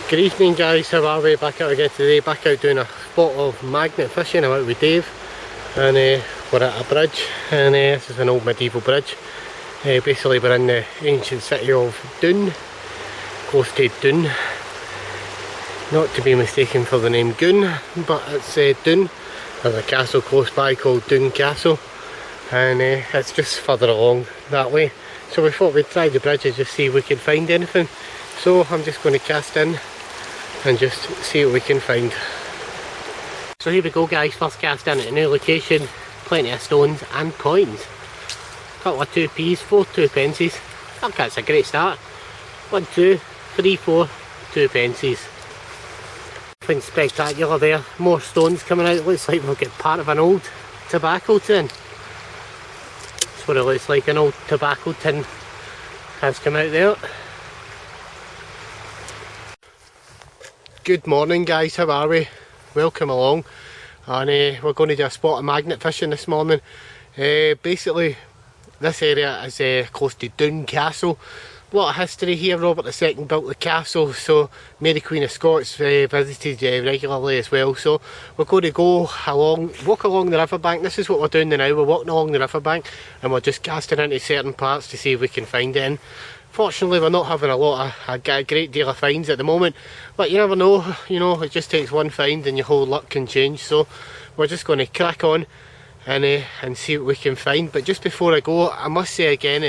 Good evening guys, how are we? Back out again today, back out doing a spot of magnet fishing. I'm out with Dave and we're at a bridge, and this is an old medieval bridge. Basically we're in the ancient city of Doune, close to Doune. Not to be mistaken for the name Goon, but it's Doune. There's a castle close by called Doune Castle, and it's just further along that way. So we thought we'd try the bridge and just see if we could find anything. So I'm just going to cast in and just see what we can find. So here we go guys, first cast in at a new location, plenty of stones and coins. Couple of 2p's, 4 2pences. I think that's a great start. 1, 2, 3, 4 2pences. Nothing spectacular there, more stones coming out. Looks like we'll get part of an old tobacco tin. That's what it looks like, an old tobacco tin has come out there. Good morning guys, how are we? Welcome along, and we're going to do a spot of magnet fishing this morning. Basically this area is close to Doune Castle. A lot of history here. Robert II built the castle, so Mary Queen of Scots visited regularly as well. So we're going to go along, walk along the riverbank. This is what we're doing now, we're walking along the riverbank and we're just casting into certain parts to see if we can find it. Fortunately we're not having a great deal of finds at the moment, but you never know, you know, it just takes one find and your whole luck can change. So we're just going to crack on and see what we can find. But just before I go, I must say again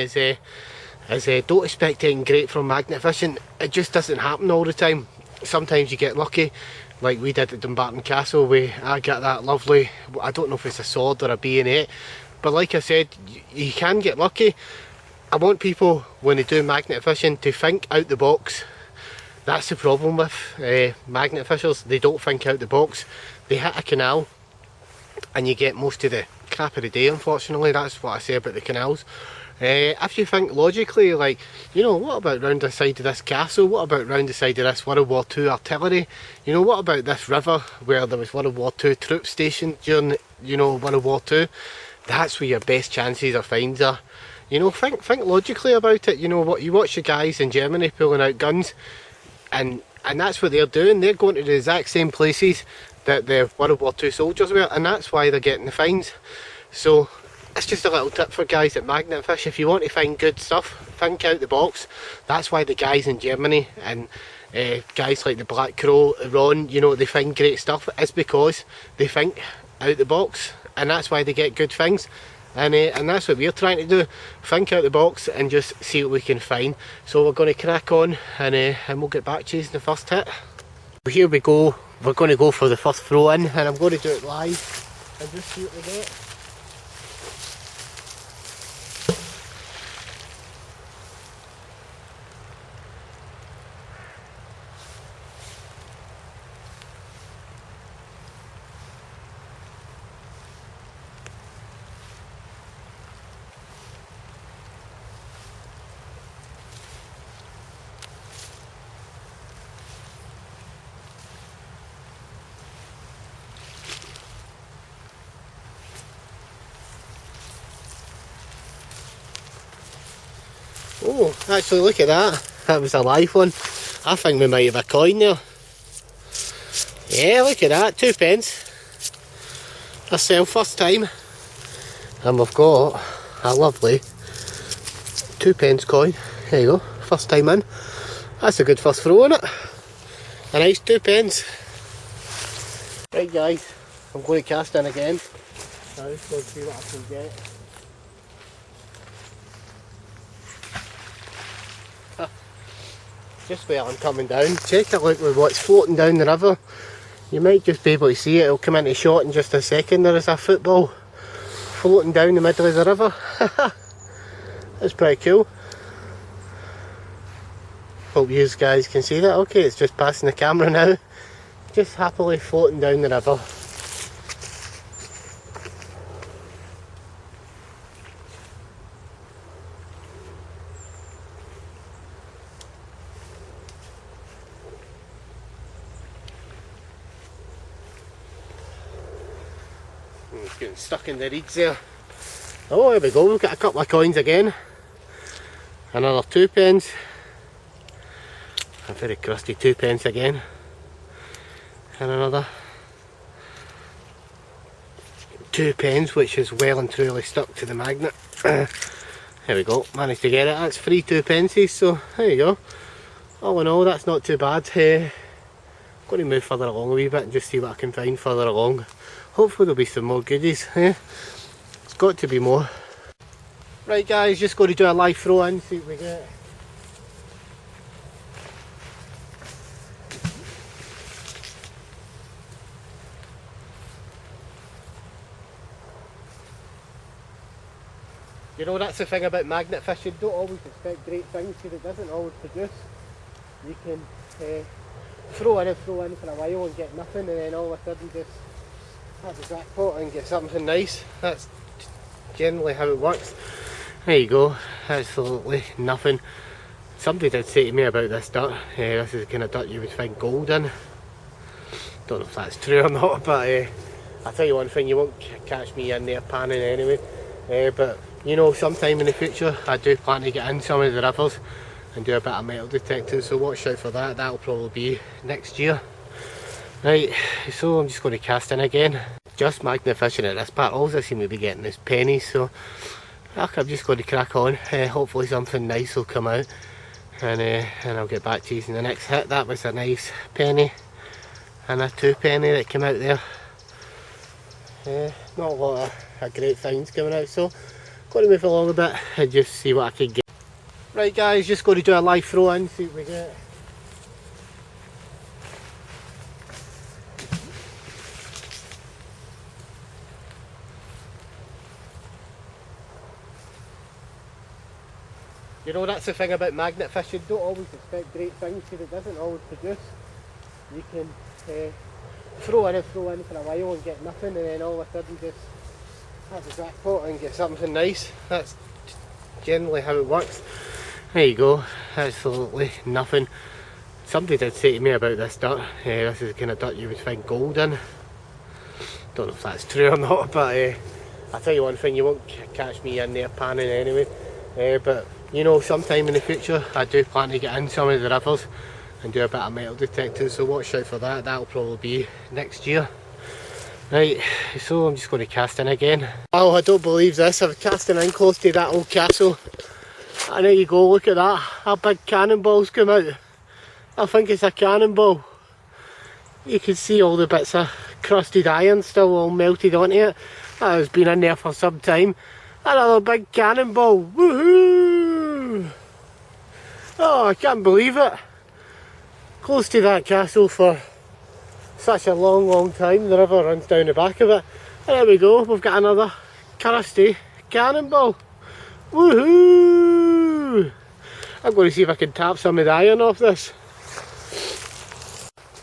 don't expect anything great from magnet fishing. It just doesn't happen all the time. Sometimes you get lucky, like we did at Doune Castle. I got that lovely, I don't know if it's a sword or a B&8, but like I said, you can get lucky. I want people, when they do magnet fishing, to think out the box. That's the problem with magnet fishers. They don't think out the box. They hit a canal and you get most of the crap of the day, unfortunately. That's what I say about the canals. If you think logically, like, you know, what about round the side of this castle? What about round the side of this World War II artillery? You know, what about this river where there was World War II troops stationed during, you know, World War II? That's where your best chances of finds are. You know, think logically about it. You know what, you watch the guys in Germany pulling out guns, and that's what they're doing. They're going to the exact same places that the World War II soldiers were, and that's why they're getting the finds. So it's just a little tip for guys that magnet fish. If you want to find good stuff, think out the box. That's why the guys in Germany and guys like the Black Crow, Ron, you know, they find great stuff. It's because they think out the box, and that's why they get good things. And that's what we're trying to do, think out the box and just see what we can find. So we're going to crack on and we'll get back chasing the first hit. Here we go, we're going to go for the first throw in, and I'm going to do it live and just see what we get. Oh, actually look at that. That was a live one. I think we might have a coin there. Yeah, look at that, 2pence. Ourselves first time. And we've got a lovely 2pence coin. There you go, first time in. That's a good first throw, isn't it? A nice 2pence. Right guys, I'm going to cast in again. Now let's go see what I can get. Just where I'm coming down, check it out with what's floating down the river. You might just be able to see it, it'll come into shot in just a second. There is a football floating down the middle of the river. That's pretty cool. Hope you guys can see that. Okay, it's just passing the camera now. Just happily floating down the river. It's getting stuck in the reeds there. Oh, here we go, we've got a couple of coins again. Another 2pence. A very crusty 2p again, and another 2p which is well and truly stuck to the magnet. There we go, managed to get it. That's 3 2p, so there you go. All in all, that's not too bad. I'm going to move further along a wee bit and just see what I can find further along. Hopefully there'll be some more goodies. It's got to be more. Right guys, just going to do a live throw in, see what we get. You know, that's the thing about magnet fishing, don't always expect great things because it doesn't always produce. You can throw in for a while and get nothing, and then all of a sudden just have a jackpot and get something nice. That's generally how it works. There you go, absolutely nothing. Somebody did say to me about this dirt, this is the kind of dirt you would find gold in. Don't know if that's true or not, but I'll tell you one thing, you won't catch me in there panning anyway. But you know, sometime in the future I do plan to get in some of the rivers and do a bit of metal detecting, so watch out for that. That'll probably be next year. Right, so I'm just going to cast in again. Just magnet fishing at this part. All I seem to be getting is pennies, so I'm just going to crack on. Hopefully something nice will come out, and I'll get back to using the next hit. That was a nice penny and a 2p that came out there. Not a lot of great finds coming out, so going to move along a bit and just see what I can get. Right guys, just going to do a live throw in, see what we get. You know, that's the thing about magnet fishing, don't always expect great things because it doesn't always produce. You can throw in for a while and get nothing, and then all of a sudden just have a jackpot and get something nice. That's generally how it works. There you go, absolutely nothing. Somebody did say to me about this dirt, this is the kind of dirt you would find gold in. Don't know if that's true or not, but I'll tell you one thing, you won't catch me in there panning anyway. But you know, sometime in the future I do plan to get in some of the rivers and do a bit of metal detecting, so watch out for that. That'll probably be next year. Right, so I'm just going to cast in again. Oh, I don't believe this, I'm casting in close to that old castle. And there you go, look at that, a big cannonball's come out. I think it's a cannonball. You can see all the bits of crusted iron still all melted onto it. That has been in there for some time. Another big cannonball, woohoo! Oh, I can't believe it. Close to that castle for such a long time, the river runs down the back of it. And there we go, we've got another crusty cannonball. Woohoo! I'm going to see if I can tap some of the iron off this.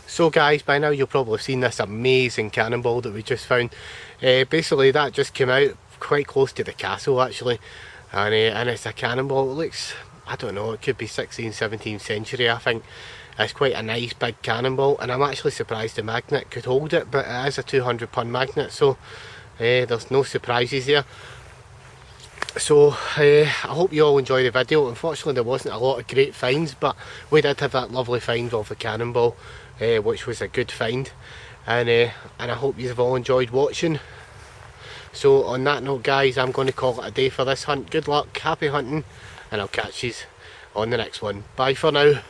So guys, by now you'll probably have seen this amazing cannonball that we just found. Basically that just came out quite close to the castle actually, and it's a cannonball. It looks, I don't know, it could be 16th, 17th century I think. It's quite a nice big cannonball, and I'm actually surprised the magnet could hold it, but it is a 200 magnet magnet, so there's no surprises there. So I hope you all enjoyed the video. Unfortunately there wasn't a lot of great finds, but we did have that lovely find of the cannonball, which was a good find, and I hope you've all enjoyed watching. So on that note guys, I'm going to call it a day for this hunt. Good luck, happy hunting, and I'll catch you on the next one. Bye for now.